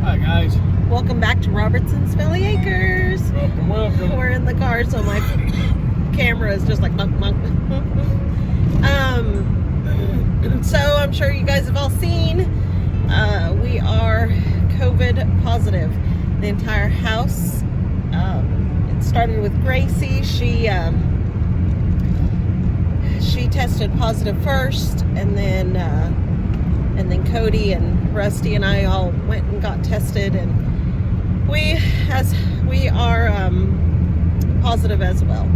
Hi guys. Welcome back to Robertson's Valley Acres. Welcome. We're in the car, so my camera is just like bunk. So I'm sure you guys have all seen, we are COVID positive. The entire house. It started with Gracie. She tested positive first, and then Cody and Rusty and I all went and got tested, and we are positive as well.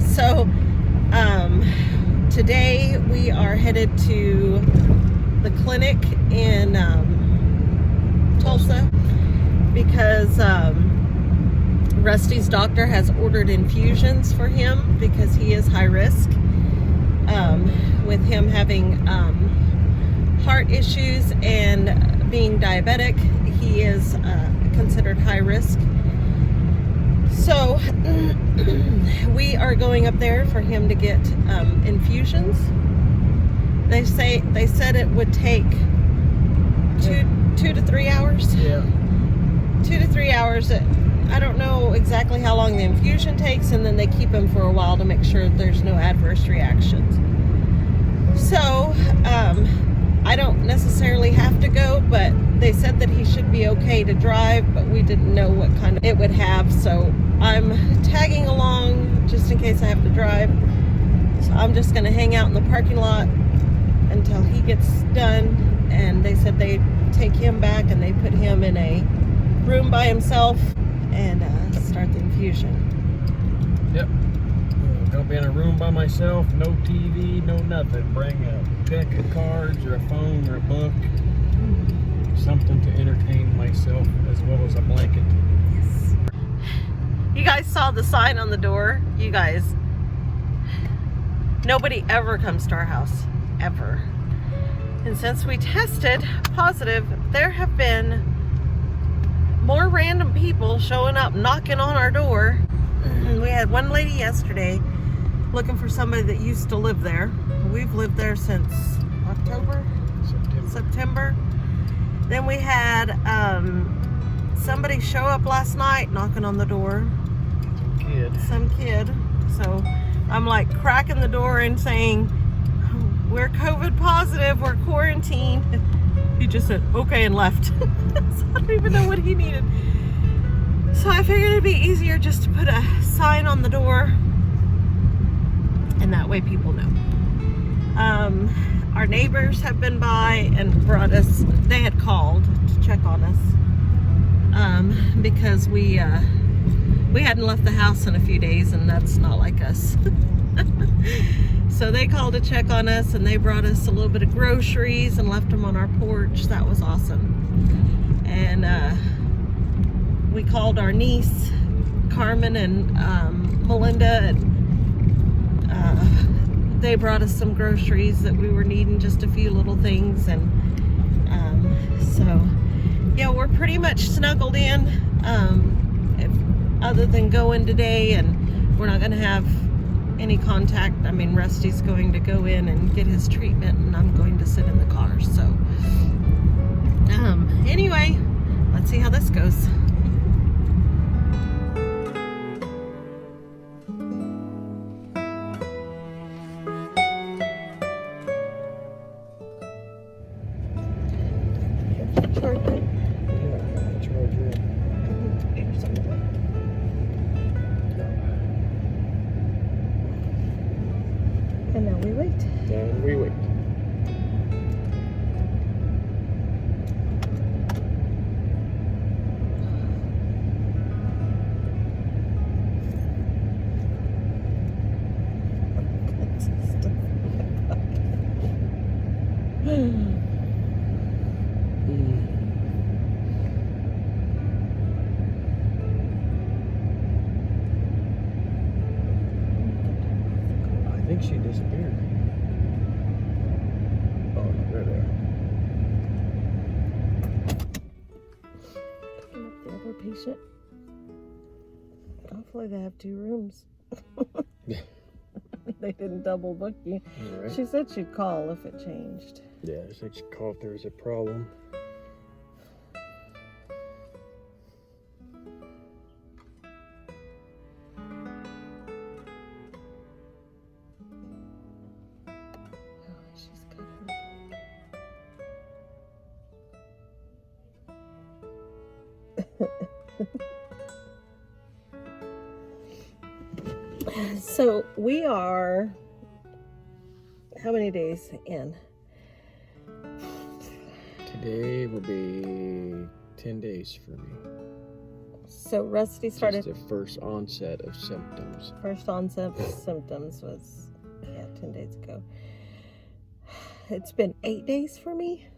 So today we are headed to the clinic in Tulsa because Rusty's doctor has ordered infusions for him because he is high risk with him having heart issues and being diabetic. He is considered high risk. So we are going up there for him to get infusions. They said it would take two to 3 hours. Yeah. 2 to 3 hours. I don't know exactly how long the infusion takes, and then they keep him for a while to make sure there's no adverse reactions. So I don't necessarily have to go, but they said that he should be okay to drive, but we didn't know what kind of it would have, so I'm tagging along just in case I have to drive. So I'm just going to hang out in the parking lot until he gets done, and they said they'd take him back and they put him in a room by himself and start the infusion. Yep. Gonna be in a room by myself, no TV, no nothing. Bring a deck of cards or a phone or a book, something to entertain myself, as well as a blanket. Yes. You guys saw the sign on the door. You guys, nobody ever comes to our house, ever. And since we tested positive, there have been more random people showing up, knocking on our door. We had one lady yesterday looking for somebody that used to live there. We've lived there since September. Then we had somebody show up last night knocking on the door. Some kid. So I'm like cracking the door and saying, we're COVID positive, we're quarantined. He just said okay and left. So I don't even know what he needed. So I figured it'd be easier just to put a sign on the door, and that way people know. Our neighbors have been by and brought us, they had called to check on us because we hadn't left the house in a few days, and that's not like us. So they called to check on us, and they brought us a little bit of groceries and left them on our porch. That was awesome. And we called our niece Carmen and Melinda, and they brought us some groceries that we were needing, just a few little things. And so yeah, we're pretty much snuggled in, other than going today, and we're not going to have any contact. I mean, Rusty's going to go in and get his treatment, and I'm going to sit in the car. So anyway, let's see how this goes. And now we wait. Then we wait. think she disappeared. Oh, no, there they are. Picking up the other patient. Hopefully they have 2 rooms. They didn't double book you. Right. She said she'd call if it changed. Yeah, I said she'd call if there was a problem. Oh, she's got her. So we are, how many days in? Today will be 10 days for me. So Rusty started. Just the first onset of symptoms. First onset of symptoms was, 10 days ago. It's been 8 days for me.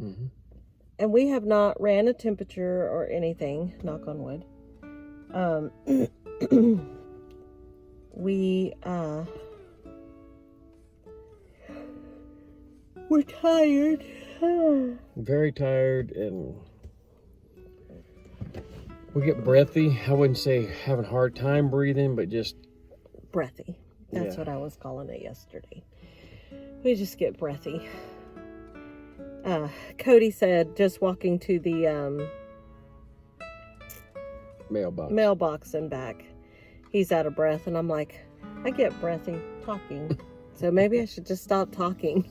Mm-hmm. And we have not ran a temperature or anything, knock on wood. We're tired. Very tired, and we get breathy. I wouldn't say having a hard time breathing, but just Breathy. That's what I was calling it yesterday. We just get breathy. Cody said just walking to the mailbox and back, he's out of breath, and I'm like, I get breathy talking. So maybe I should just stop talking.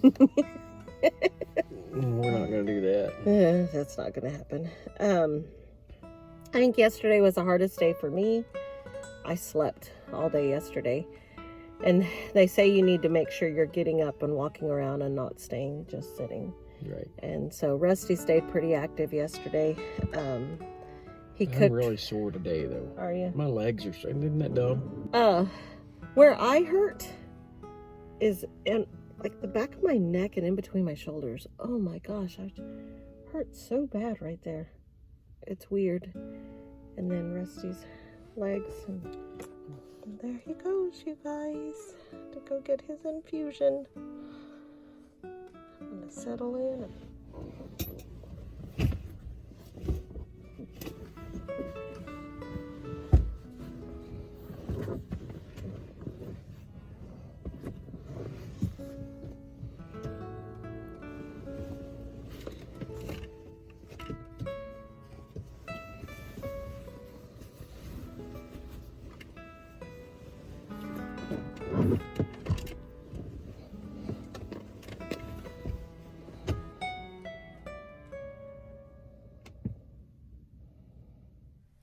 we're not going to do that. That's not going to happen. I think yesterday was the hardest day for me. I slept all day yesterday. And they say you need to make sure you're getting up and walking around and not staying just sitting. Right. And so Rusty stayed pretty active yesterday. He cooked. I'm really sore today, though. Are you? My legs are strained. Isn't that dumb? Where I hurt is in like the back of my neck and in between my shoulders. Oh my gosh, I hurt so bad right there. It's weird. And then Rusty's legs, and there he goes, you guys, to go get his infusion. I'm gonna settle in.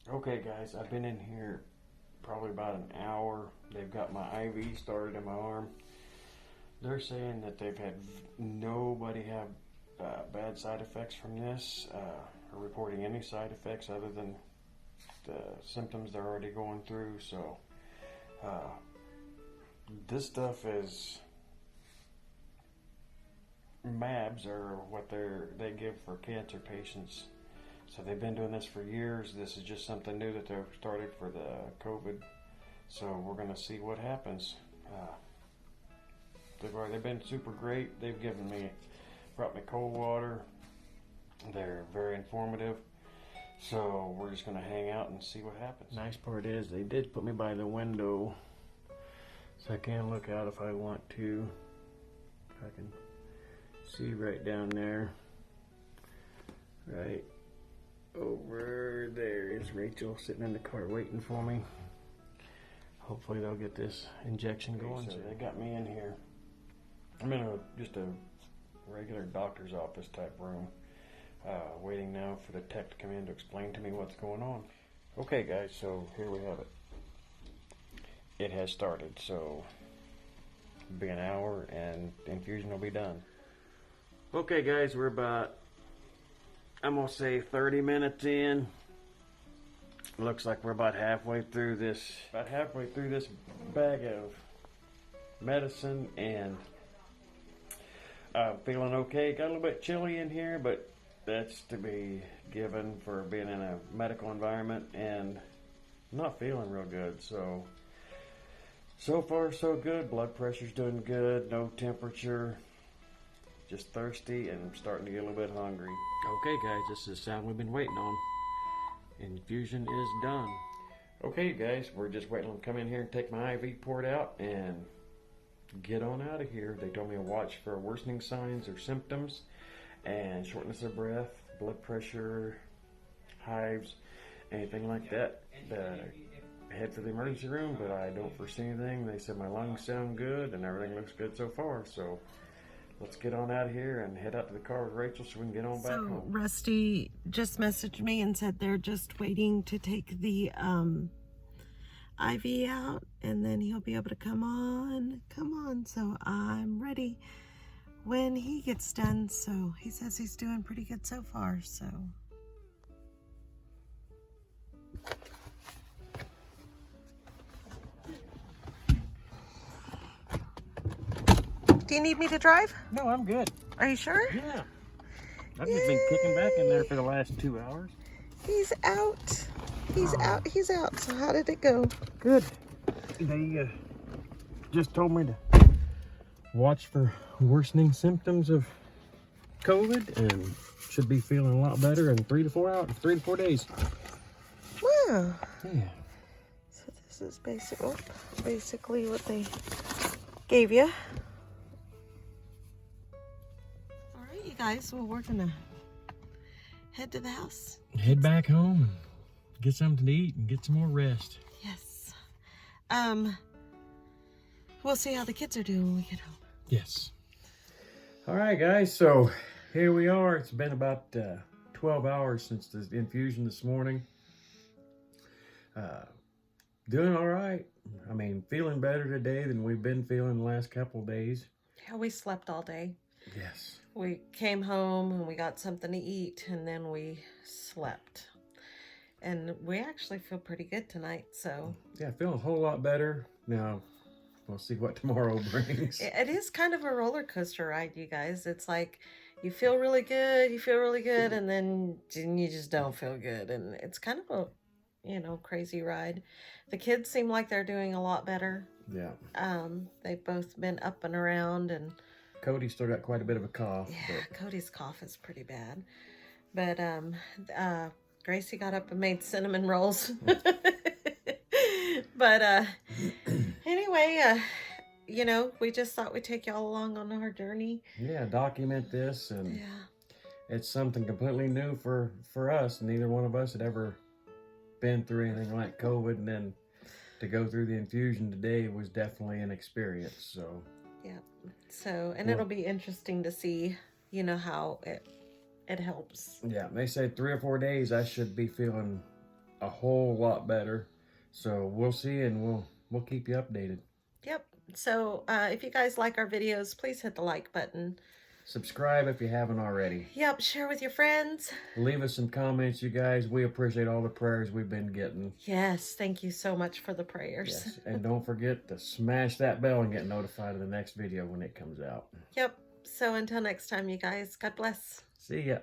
Okay, guys, I've been in here probably about an hour. They've got my IV started in my arm. They're saying that they've had nobody have bad side effects from this, or reporting any side effects other than the symptoms they're already going through. So this stuff is MABs, or what they give for cancer patients. So they've been doing this for years. This is just something new that they've started for the COVID. So we're going to see what happens. They've been super great. They've brought me cold water. They're very informative. So we're just going to hang out and see what happens. Nice part is they did put me by the window, so I can look out if I want to. I can see right down there. Right over there is Rachel sitting in the car waiting for me. Hopefully they'll get this injection going. So they got me in here. I'm in just a regular doctor's office type room, waiting now for the tech to come in to explain to me what's going on. Okay, guys, so here we have it. It has started, so it'll be an hour and the infusion will be done. Okay, guys, we're about, I'm gonna say 30 minutes in. Looks like we're about halfway through this bag of medicine, and feeling okay. Got a little bit chilly in here, but that's to be given for being in a medical environment, and not feeling real good. So So far, so good. Blood pressure's doing good. No temperature. Just thirsty and starting to get a little bit hungry. Okay, guys, this is the sound we've been waiting on. Infusion is done. Okay, guys, we're just waiting on to come in here and take my IV port out and get on out of here. They told me to watch for worsening signs or symptoms and shortness of breath, blood pressure, hives, anything like that. Head for the emergency room, but I don't foresee anything. They said my lungs sound good and everything looks good so far. So let's get on out of here and head out to the car with Rachel so we can get on back home. Rusty just messaged me and said they're just waiting to take the IV out, and then he'll be able to come on. So I'm ready when he gets done. So he says he's doing pretty good so far. So. Do you need me to drive? No, I'm good. Are you sure? Yeah. I've just been kicking back in there for the last 2 hours. He's out. He's out. So how did it go? Good. They just told me to watch for worsening symptoms of COVID and should be feeling a lot better in 3 to 4 days. Wow. Yeah. So this is basically what they gave you. All right, you guys. Well, we're gonna head to the house. Head back home and get something to eat and get some more rest. Yes. We'll see how the kids are doing when we get home. Yes. All right, guys. So here we are. It's been about 12 hours since the infusion this morning. Doing all right. I mean, feeling better today than we've been feeling the last couple of days. Yeah, we slept all day. Yes. We came home and we got something to eat, and then we slept. And we actually feel pretty good tonight, so. Yeah, feeling a whole lot better. Now, we'll see what tomorrow brings. It is kind of a roller coaster ride, you guys. It's like you feel really good, and then you just don't feel good. And it's kind of a, crazy ride. The kids seem like they're doing a lot better. Yeah. They've both been up and around, and Cody's still got quite a bit of a cough. yeah, Cody's cough is pretty bad. But Gracie got up and made cinnamon rolls. But anyway, we just thought we'd take y'all along on our journey. Yeah, document this, and Yeah. it's something completely new for us. Neither one of us had ever been through anything like COVID, and then to go through the infusion today was definitely an experience. So Yeah. So, and it'll be interesting to see, how it helps. yeah, they say 3 or 4 days I should be feeling a whole lot better. So we'll see, and we'll keep you updated. Yep. So if you guys like our videos, please hit the like button. Subscribe if you haven't already. Yep. Share with your friends. Leave us some comments, you guys. We appreciate all the prayers we've been getting. Yes. Thank you so much for the prayers. Yes. And don't forget to smash that bell and get notified of the next video when it comes out. Yep. So until next time, you guys, God bless. See ya.